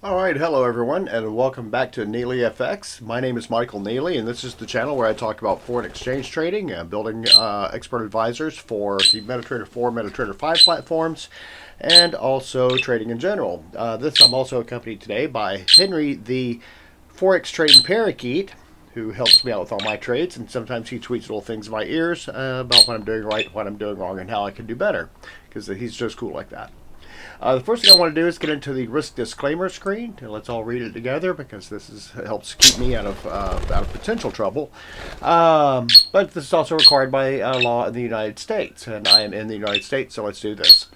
Alright, hello everyone, and welcome back to Neely FX. My name is Michael Neely, and this is the channel where I talk about foreign exchange trading and building expert advisors for the MetaTrader 4, MetaTrader 5 platforms, and also trading in general. I'm also accompanied today by Henry, the Forex trading parakeet, who helps me out with all my trades, and sometimes he tweets little things in my ears about what I'm doing right, what I'm doing wrong, and how I can do better, because he's just cool like that. The first thing I want to do is get into the risk disclaimer screen. Let's all read it together because helps keep me out of potential trouble. But this is also required by law in the United States, and I am in the United States, so let's do this.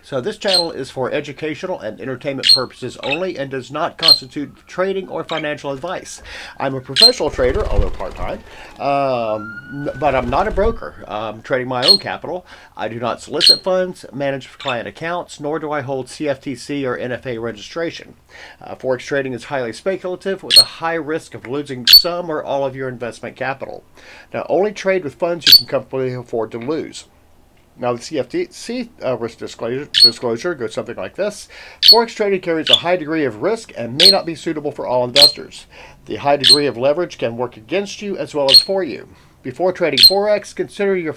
So this channel is for educational and entertainment purposes only and does not constitute trading or financial advice. I'm a professional trader, although part-time, but I'm not a broker. I'm trading my own capital. I do not solicit funds, manage client accounts, nor do I hold CFTC or NFA registration. Forex trading is highly speculative with a high risk of losing some or all of your investment capital. Now, only trade with funds you can comfortably afford to lose. Now, the CFTC risk disclosure goes something like this. Forex trading carries a high degree of risk and may not be suitable for all investors. The high degree of leverage can work against you as well as for you. Before trading Forex, consider your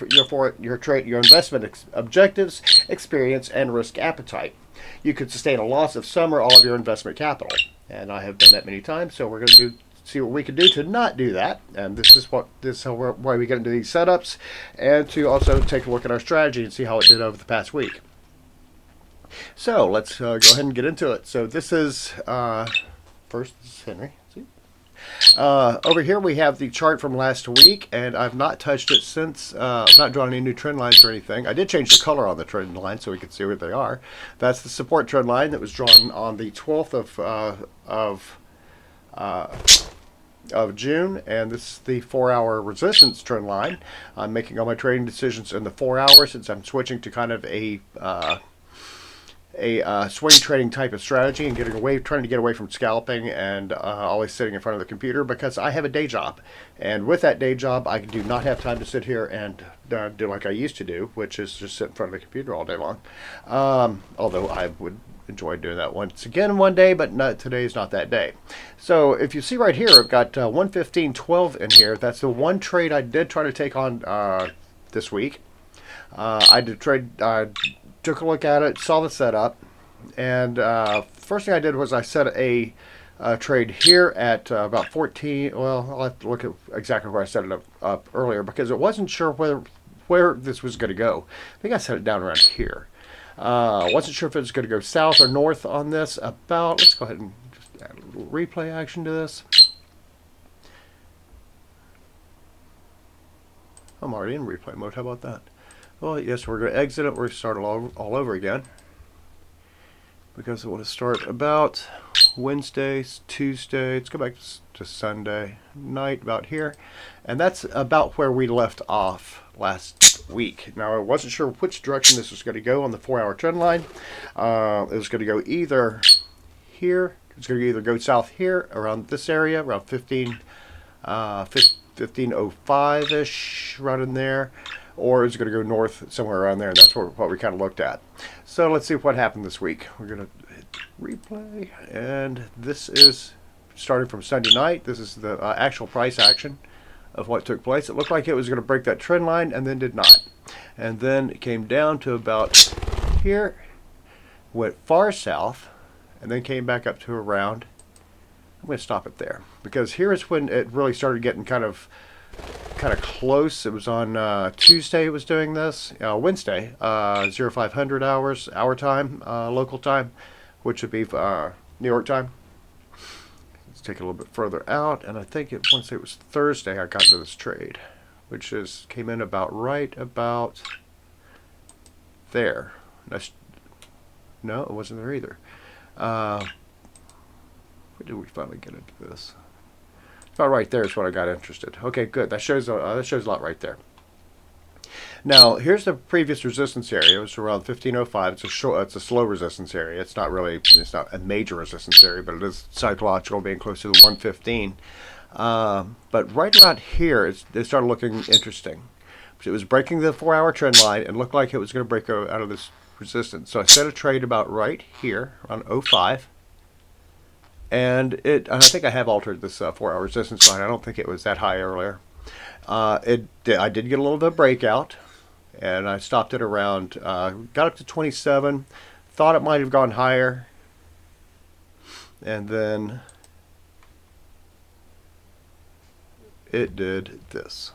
investment objectives, experience, and risk appetite. You could sustain a loss of some or all of your investment capital. And I have done that many times, so we're going to see what we can do to not do that. And this is why we get into these setups, and to also take a look at our strategy and see how it did over the past week. So let's go ahead and get into it. So this is first, this is Henry. Over here we have the chart from last week, and I've not touched it since. I've not drawn any new trend lines or anything. I did change the color on the trend line so we can see where they are. That's the support trend line that was drawn on the 12th of June, and this is the 4-hour resistance trend line. I'm making all my trading decisions in the 4 hours since I'm switching to kind of a swing trading type of strategy and trying to get away from scalping and always sitting in front of the computer, because I have a day job, and with that day job I do not have time to sit here and do like I used to do, which is just sit in front of the computer all day long. Although I would enjoy doing that once again one day, but today is not that day. So if you see right here, I've got 115.12 in here. That's the one trade I did try to take on this week. I did trade. Took a look at it, saw the setup, and first thing I did was I set a trade here at about 14. Well, I'll have to look at exactly where I set it up earlier, because it wasn't sure where this was going to go. I think I set it down around here. Wasn't sure if it was going to go south or north on this. Let's go ahead and just add a little replay action to this. I'm already in replay mode. How about that? Well, yes, we're going to exit it. We're going to start all over again, because I want to start about Wednesday, Tuesday. Let's go back to Sunday night about here, and that's about where we left off last week. Now, I wasn't sure which direction this was going to go on the 4-hour trend line. It was going to go either here. It's going to either go south here around this area, around 1505-ish, right in there, or it's going to go north somewhere around there, and that's what we kind of looked at. So let's see what happened this week. We're going to hit replay, and this is starting from Sunday night. This is the actual price action of what took place. It looked like it was going to break that trend line, and then did not. And then it came down to about here, went far south, and then came back up to around. I'm going to stop it there, because here is when it really started getting kind of close. It was on Tuesday it was doing this. Wednesday, 0500 hour time, local time, which would be New York time. Let's take it a little bit further out, and I think once it was Thursday I got into this trade, which came in right about there. No, it wasn't there either. Where did we finally get into this? About right there is when I got interested. Okay, good. That shows a lot right there. Now, here's the previous resistance area. It was around 1505. It's a slow resistance area. It's not a major resistance area, but it is psychological, being close to the 115. But right around here, it started looking interesting. It was breaking the 4-hour trend line and looked like it was going to break out of this resistance. So I set a trade about right here, around 05. And I think I have altered this 4-hour resistance line. I don't think it was that high earlier. I did get a little bit of breakout, and I stopped it around, got up to 27, thought it might have gone higher, and then it did this.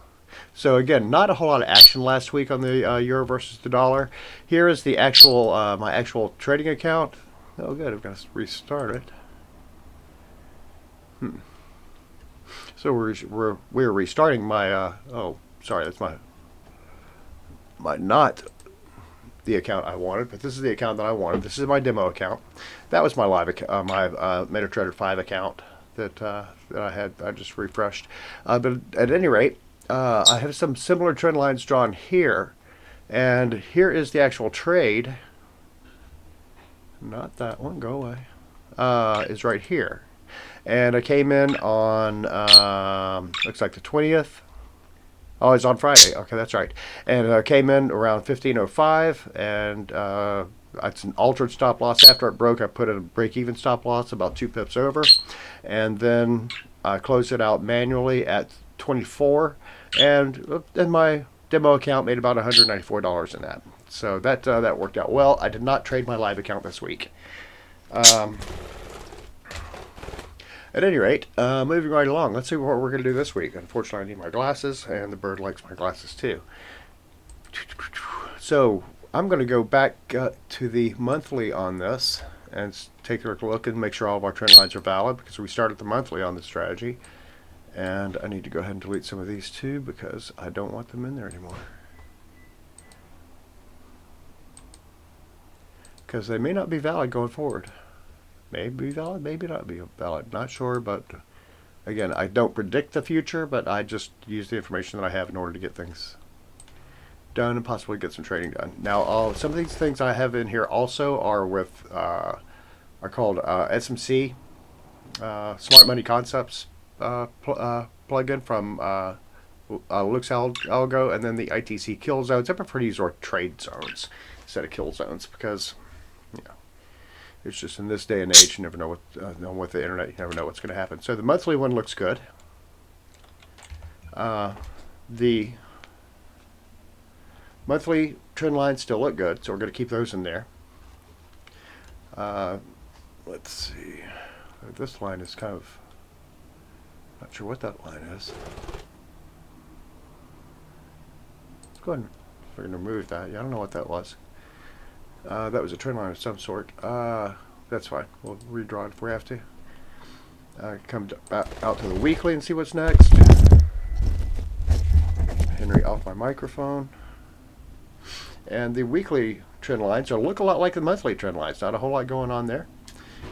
So again, not a whole lot of action last week on the euro versus the dollar. Here is the actual my actual trading account. Oh, good. I've got to restart it. So we're restarting my. Oh, sorry, that's my not the account I wanted, but this is the account that I wanted. This is my demo account. That was my live account, my MetaTrader 5 account that I had. I just refreshed. But at any rate, I have some similar trend lines drawn here, and here is the actual trade. Not that one. Go away. Is right here, and I came in on looks like the 20th. Oh, it's on Friday. Okay, that's right. And I came in around 15:05, and it's an altered stop loss. After it broke, I put in a break-even stop loss about 2 pips over, and then I closed it out manually at 24, and my demo account made about $194 in that. So that worked out well. I did not trade my live account this week. At any rate, moving right along, let's see what we're going to do this week. Unfortunately, I need my glasses, and the bird likes my glasses too. So I'm going to go back to the monthly on this and take a look and make sure all of our trend lines are valid, because we started the monthly on this strategy. And I need to go ahead and delete some of these too, because I don't want them in there anymore. Because they may not be valid going forward. Maybe valid, maybe not be valid. Not sure, but again, I don't predict the future, but I just use the information that I have in order to get things done and possibly get some trading done. Now, some of these things I have in here also are with are called SMC, Smart Money Concepts plugin from Lux Algo, and then the ITC kill zones. I prefer to use our trade zones instead of kill zones, because it's just in this day and age, you never know with the internet, you never know what's going to happen. So the monthly one looks good. The monthly trend lines still look good, so we're going to keep those in there. Let's see. This line is kind of, not sure what that line is. Let's go ahead and we're going to remove that. Yeah, I don't know what that was. That was a trend line of some sort. That's fine. We'll redraw it if we have to. Come out to the weekly and see what's next. Henry off my microphone. And the weekly trend lines look a lot like the monthly trend lines. Not a whole lot going on there.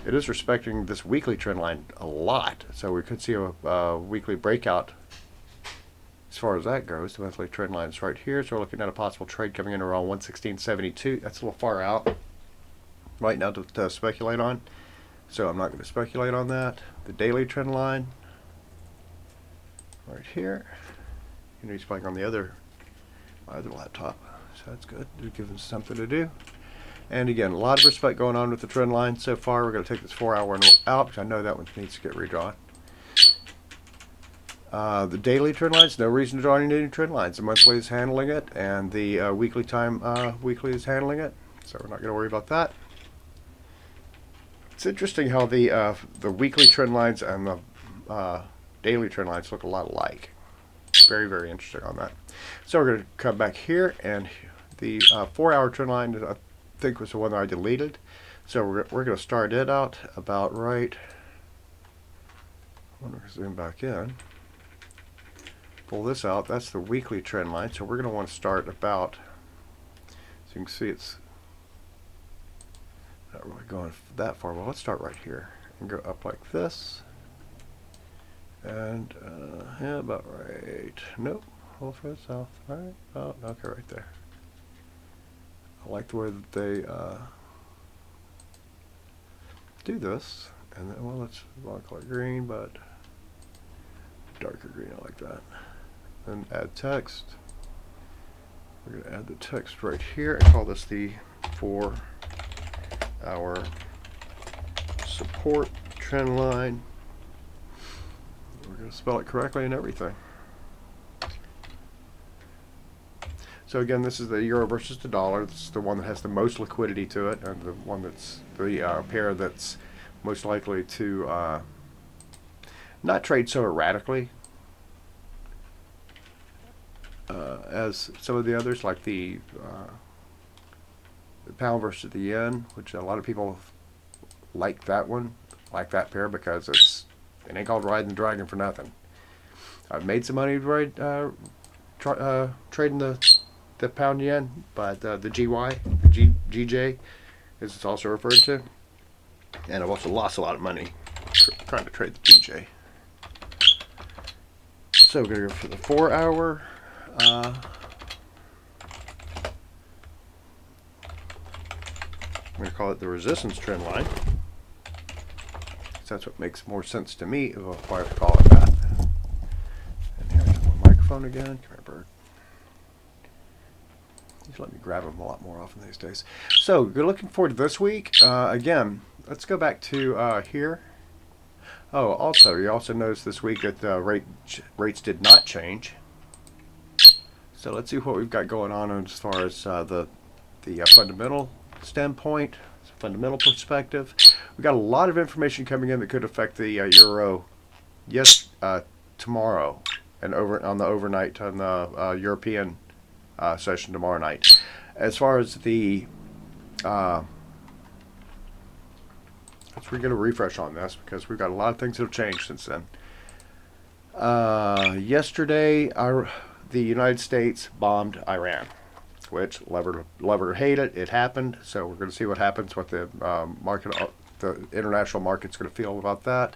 It is respecting this weekly trend line a lot. So we could see a weekly breakout as far as that goes. The monthly trend line is right here. So we're looking at a possible trade coming in around 116.72. That's a little far out right now to speculate on. So I'm not going to speculate on that. The daily trend line right here. You know, he's playing on the my other laptop. So that's good. It'll give him something to do. And again, a lot of respect going on with the trend line so far. We're going to take this 4-hour one out, because I know that one needs to get redrawn. The daily trend lines, no reason to draw any new trend lines. The monthly is handling it, and the weekly is handling it. So we're not going to worry about that. It's interesting how the weekly trend lines and the daily trend lines look a lot alike. Very, very interesting on that. So we're going to come back here, and the 4-hour trend line, I think, was the one that I deleted. So we're going to start it out about right. I'm going to zoom back in. Pull this out. That's the weekly trend line. So we're going to want to start about, so you can see it's not really going that far. Well, let's start right here and go up like this. And yeah, about right. Nope. Hold further south. All right. Oh, okay, right there. I like the way that they do this. And then, well, let's call it green, but darker green. I like that. Then add text. We're going to add the text right here and call this the 4-hour support trend line. We're going to spell it correctly and everything. So again, this is the euro versus the dollar. This is the one that has the most liquidity to it, and the one that's the pair that's most likely to not trade so erratically as some of the others, like the pound versus the yen, which a lot of people like that one, like that pair, because it ain't called riding the dragon for nothing. I've made some money trading the pound yen, but the GY, GJ, as it's also referred to, and I've also lost a lot of money trying to trade the GJ. So we're going to go for the 4 hour. I'm going to call it the resistance trend line. That's what makes more sense to me if I call it that. And here's my microphone again. Come here, bird. Just let me grab them a lot more often these days. So, good looking forward to this week. Again, let's go back to here. Oh, also, you also notice this week that rates did not change. So let's see what we've got going on as far as the fundamental standpoint, fundamental perspective. We've got a lot of information coming in that could affect the euro tomorrow and on the overnight on the European session tomorrow night. As far as the we're going to refresh on this because we've got a lot of things that have changed since then. Yesterday, the United States bombed Iran, which love or hate it, it happened. So we're going to see what happens, what the the international market's going to feel about that.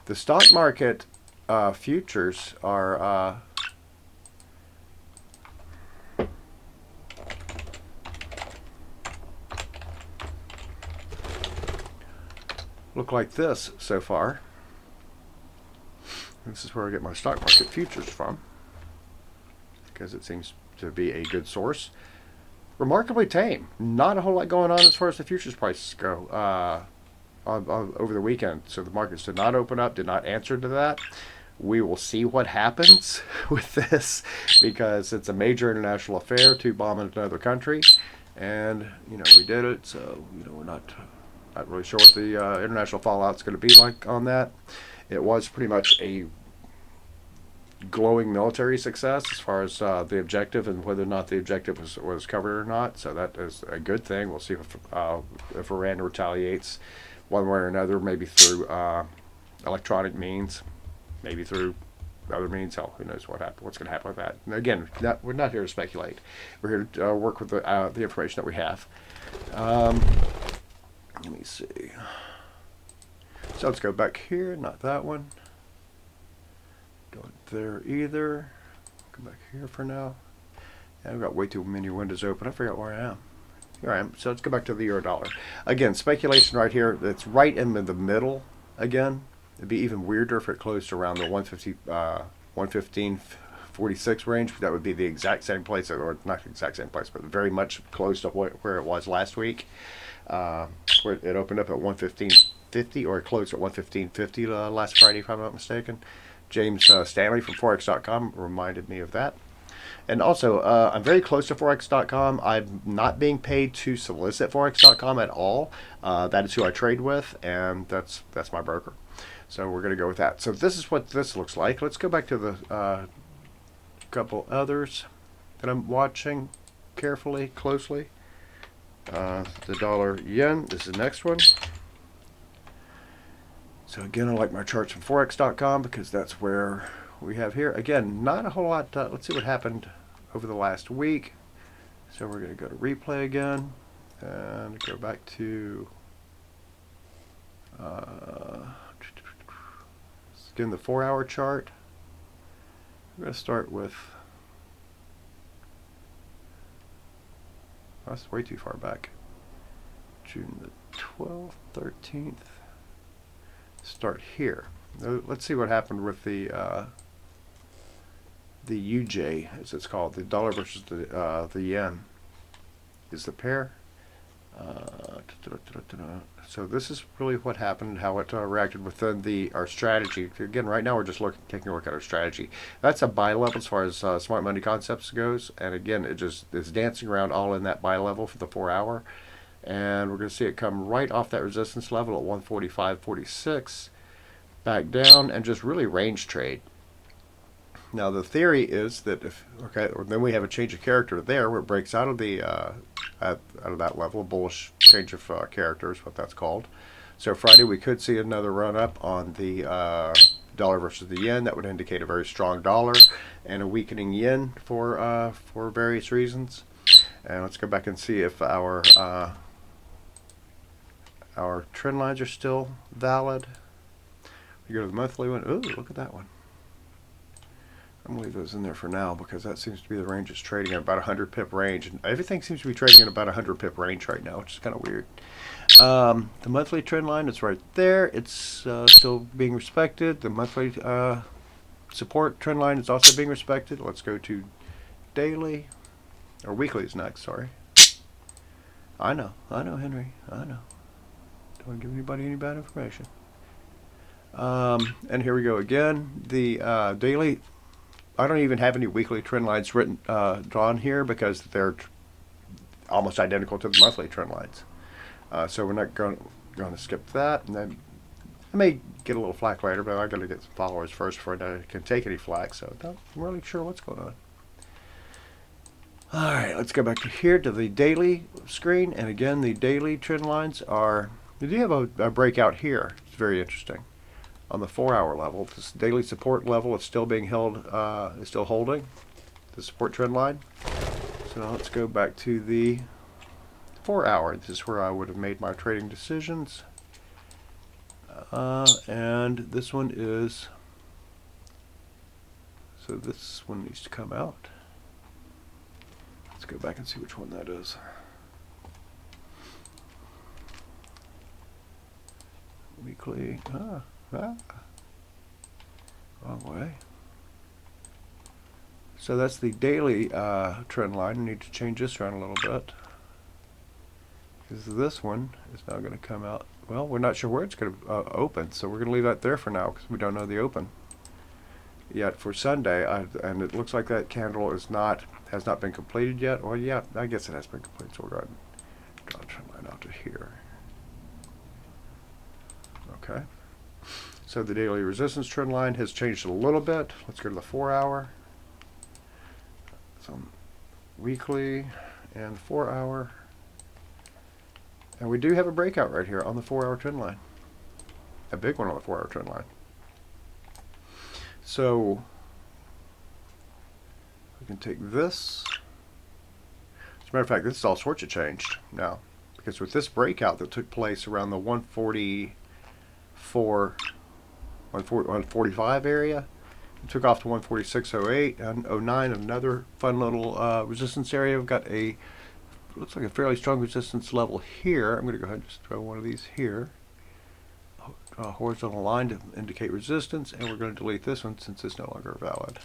The stock market futures are look like this so far. This is where I get my stock market futures from, because it seems to be a good source. Remarkably tame. Not a whole lot going on as far as the futures prices go over the weekend. So the markets did not open up, did not answer to that. We will see what happens with this, because it's a major international affair to bomb another country, and we did it. So we're not really sure what the international fallout's going to be like on that. It was pretty much a glowing military success as far as the objective and whether or not the objective was covered or not. So that is a good thing. We'll see if Iran retaliates one way or another, maybe through electronic means, maybe through other means. Hell, who knows what's going to happen with that. And again, we're not here to speculate. We're here to work with the information that we have. Let me see. So let's go back here. Not that one. Don't there either. Go back here for now. And I've got way too many windows open. I forgot where I am. Here I am. So let's go back to the euro dollar. Again, speculation right here. It's right in the middle again. It'd be even weirder if it closed around the 115.46 range. That would be the exact same place, or not the exact same place, but very much close to where it was last week. Where it opened up at 115.50, or it closed at 115.50 last Friday, if I'm not mistaken. James Stanley from Forex.com reminded me of that. And also, I'm very close to Forex.com. I'm not being paid to solicit Forex.com at all. That is who I trade with, and that's my broker. So we're going to go with that. So this is what this looks like. Let's go back to the couple others that I'm watching carefully, closely. The dollar yen is the next one. So again, I like my charts from Forex.com because that's where we have here. Again, not a whole lot. Let's see what happened over the last week. So we're going to go to replay again and go back to again the 4 hour chart. We're going to start with, that's way too far back. June the 12th, 13th. Start here. Let's see what happened with the UJ, as it's called, the dollar versus the yen. Is the pair. So this is really what happened, how it reacted within our strategy. Again, right now we're just taking a look at our strategy. That's a buy level as far as smart money concepts goes, and again, it just is dancing around all in that buy level for the 4 hour, and we're going to see it come right off that resistance level at 145.46, back down, and just really range trade. Now the theory is that then we have a change of character there where it breaks out of the out of that level, a bullish change of character is what that's called. So Friday we could see another run up on the dollar versus the yen. That would indicate a very strong dollar and a weakening yen for various reasons. And let's go back and see if our trend lines are still valid. We go to the monthly one. Ooh, look at that one. I'm going to leave those in there for now because that seems to be the range it's trading at, about 100 pip range. And everything seems to be trading in about 100 pip range right now, which is kind of weird. The monthly trend line is right there. It's still being respected. The monthly support trend line is also being respected. Let's go to daily, or weekly is next, sorry. I know, Henry, I know. Don't want to give anybody any bad information. And here we go again. The daily, I don't even have any weekly trend lines drawn here because they're almost identical to the monthly trend lines. So we're not going to skip that. And then I may get a little flack later, but I got to get some followers first before I can take any flack. So I'm not really sure what's going on. All right, let's go back to here to the daily screen. And again, the daily trend lines are, we do have a breakout here. It's very interesting. On the 4 hour level, this daily support level is still being held, is still holding the support trend line. So now let's go back to the 4 hour. This is where I would have made my trading decisions. And this one is, so this one needs to come out. Let's go back and see which one that is. Weekly, wrong way. So that's the daily trend line. I need to change this around a little bit because this one is now going to come out. Well, we're not sure where it's going to open, so we're going to leave that there for now because we don't know the open yet for Sunday. And it looks like that candle has not been completed yet. Well, yeah, I guess it has been completed. So we'll go ahead and draw a trend line out to here. Okay. So the daily resistance trend line has changed a little bit. Let's go to the 4 hour. So weekly and 4 hour. And we do have a breakout right here on the 4 hour trend line. A big one on the 4 hour trend line. So we can take this. As a matter of fact, this is all sorts of changed now. Because with this breakout that took place around the 145 area, it took off to 146.08 and 09, another fun little resistance area. We've got looks like a fairly strong resistance level here. I'm going to go ahead and just throw one of these here. Draw a horizontal line to indicate resistance, and we're going to delete this one since it's no longer valid.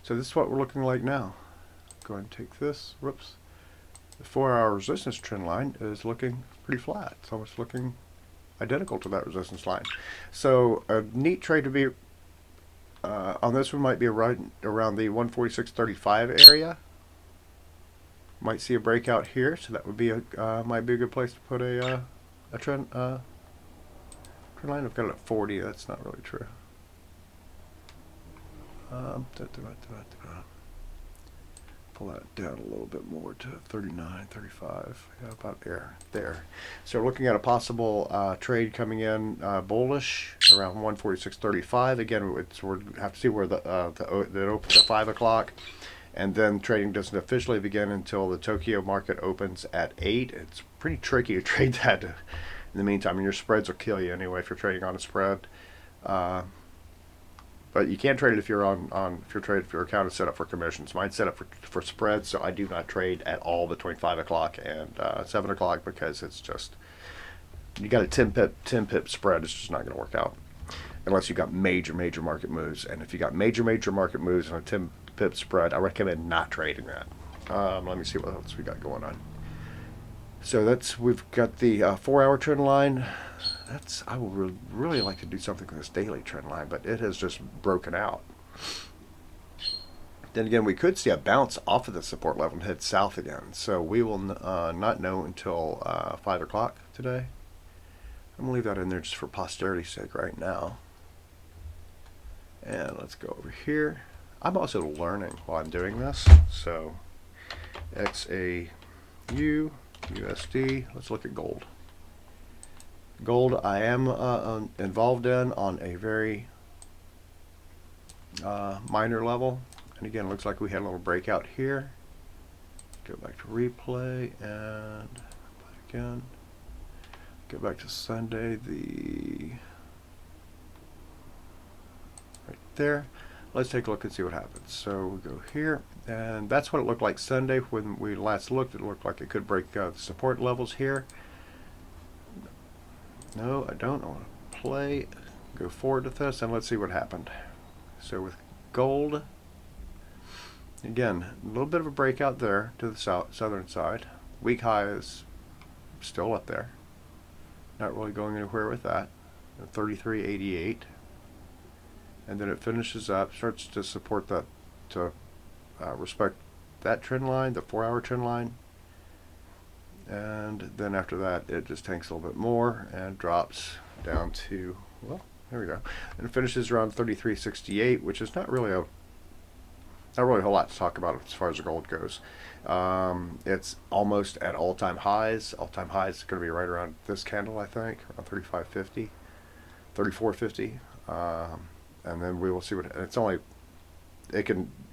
So this is what we're looking like now. Go ahead and take this. Whoops. The 4 hour resistance trend line is looking pretty flat. It's almost looking identical to that resistance line. So a neat trade to be on this one might be around the 146.35 area. Might see a breakout here, so that would be might be a good place to put a trend line. I've got it at 40. That's not really true. Pull that down a little bit more to 39, 35, yeah, about there. So we're looking at a possible trade coming in bullish around 146.35. Again, we have to see where it opens at 5 o'clock, and then trading doesn't officially begin until the Tokyo market opens at 8. It's pretty tricky to trade that in the meantime, and your spreads will kill you anyway if you're trading on a spread. But you can't trade it if your account is set up for commissions. Mine's set up for spreads, so I do not trade at all between 5 o'clock and 7 o'clock because it's just, you got a 10 pip spread. It's just not going to work out unless you got major market moves. And if you got major market moves on a 10 pip spread, I recommend not trading that. Let me see what else we got going on. So we've got the 4-hour trend line. I would really like to do something with this daily trend line, but it has just broken out. Then again, we could see a bounce off of the support level and head south again. So we will not know until 5 o'clock today. I'm going to leave that in there just for posterity's sake right now. And let's go over here. I'm also learning while I'm doing this. So XAU, USD. Let's look at gold. Gold I am involved in on a very minor level. And again, it looks like we had a little breakout here. Go back to replay and again. Go back to Sunday, right there. Let's take a look and see what happens. So we go here, and that's what it looked like Sunday when we last looked. It looked like it could break the support levels here. No, I don't. I want to play, go forward with this, and let's see what happened. So with gold, again, a little bit of a breakout there to the southern side. Week high is still up there. Not really going anywhere with that. 33.88. And then it finishes up, starts to support that, to respect that trend line, the 4-hour trend line. And then after that, it just tanks a little bit more and drops down to, well, there we go. And it finishes around 33.68, which is not really a whole lot to talk about as far as the gold goes. It's almost at all-time highs. All-time highs is going to be right around this candle, I think, around 35.50, 34.50. And then we will see what it's only.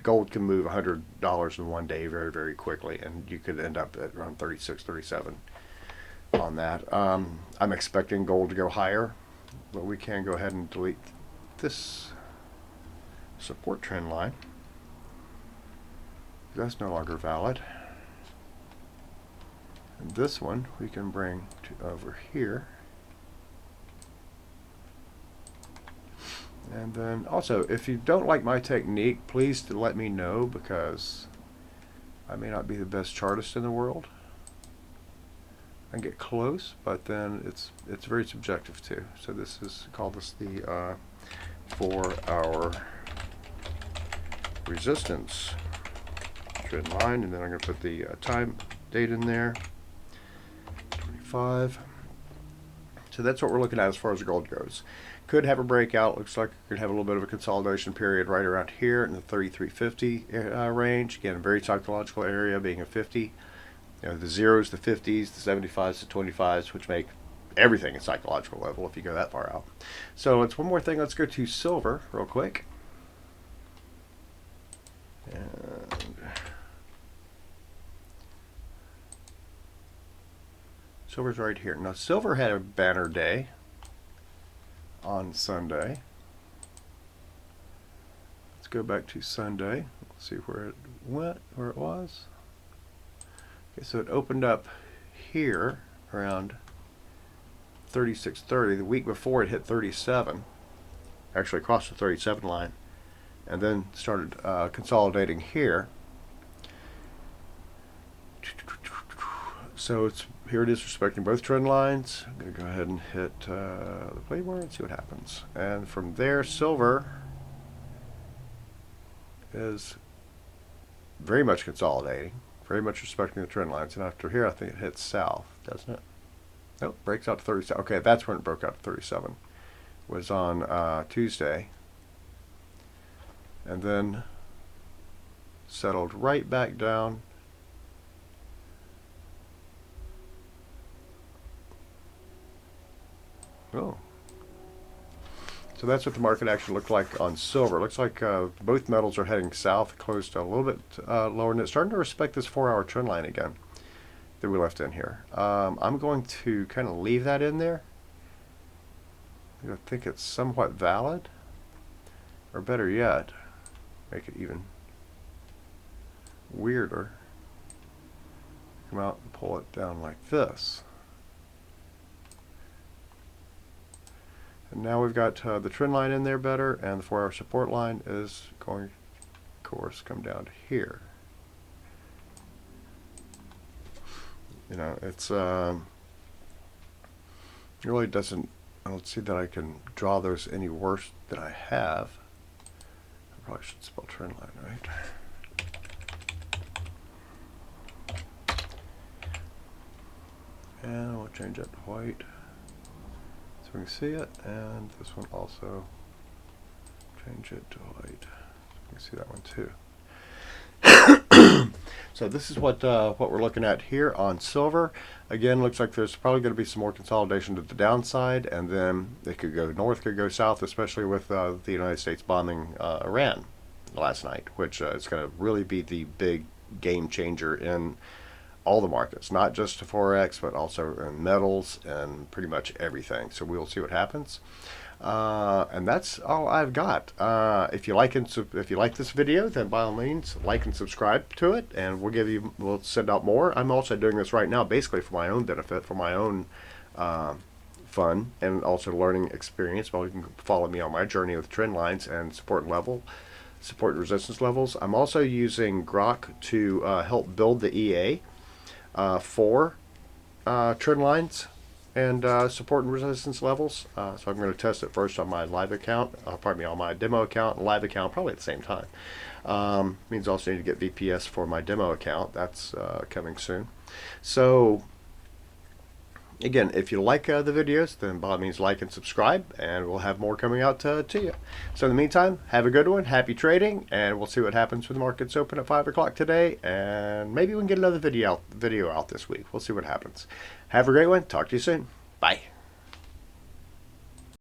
Gold can move $100 in one day very, very quickly, and you could end up at around 36, 37 on that. I'm expecting gold to go higher, but we can go ahead and delete this support trend line. That's no longer valid. And this one we can bring to over here. And then also, if you don't like my technique, please let me know, because I may not be the best chartist in the world. I can get close, but then it's very subjective too. So this is the 4-hour resistance trend line, and then I'm going to put the time date in there, 25. So that's what we're looking at as far as the gold goes. Could have a breakout. Looks like it could have a little bit of a consolidation period right around here in the 33.50 range. Again, a very psychological area, being a 50. You know, the zeros, the 50s, the 75s, the 25s, which make everything a psychological level if you go that far out. So it's one more thing. Let's go to silver real quick. And silver's right here. Now, silver had a banner day on Sunday. Let's go back to Sunday. Let's see where it went, where it was. Okay, so it opened up here around 36.30. The week before it hit 37. Actually crossed the 37 line. And then started consolidating here. So here it is, respecting both trend lines. I'm going to go ahead and hit the play bar and see what happens. And from there, silver is very much consolidating, very much respecting the trend lines. And after here, I think it hits south, doesn't it? Nope, breaks out to 37. Okay, that's when it broke out to 37. Was on Tuesday. And then settled right back down. Oh. So that's what the market actually looked like on silver. It looks like both metals are heading south, closed a little bit lower, and it's starting to respect this 4-hour trend line again that we left in here. I'm going to kind of leave that in there. I think it's somewhat valid, or better yet, make it even weirder. Come out and pull it down like this. And now we've got the trend line in there better, and the 4-hour support line is going, of course, come down to here. You know, it's it really doesn't. I don't see that I can draw those any worse than I have. I probably should spell trend line right. And we'll change that to white so we can see it, and this one also change it to white so we can see that one too. So this is what we're looking at here on silver. Again, looks like there's probably going to be some more consolidation to the downside, and then it could go north, could go south, especially with the United States bombing Iran last night, which is going to really be the big game changer in all the markets, not just to Forex, but also in metals and pretty much everything. So we'll see what happens. And that's all I've got. If you like this video, then by all means like and subscribe to it, and we'll send out more. I'm also doing this right now basically for my own benefit, for my own fun, and also learning experience. Well, you can follow me on my journey with trend lines and support and resistance levels. I'm also using Grok to help build the EA for trend lines and support and resistance levels. So I'm going to test it first on my live account, on my demo account and live account, probably at the same time. Means I also need to get VPS for my demo account. That's coming soon. So again, if you like the videos, then by all means like and subscribe, and we'll have more coming out to you. So in the meantime, have a good one, happy trading, and we'll see what happens when the markets open at 5 o'clock today, and maybe we can get another video out this week. We'll see what happens. Have a great one. Talk to you soon. Bye.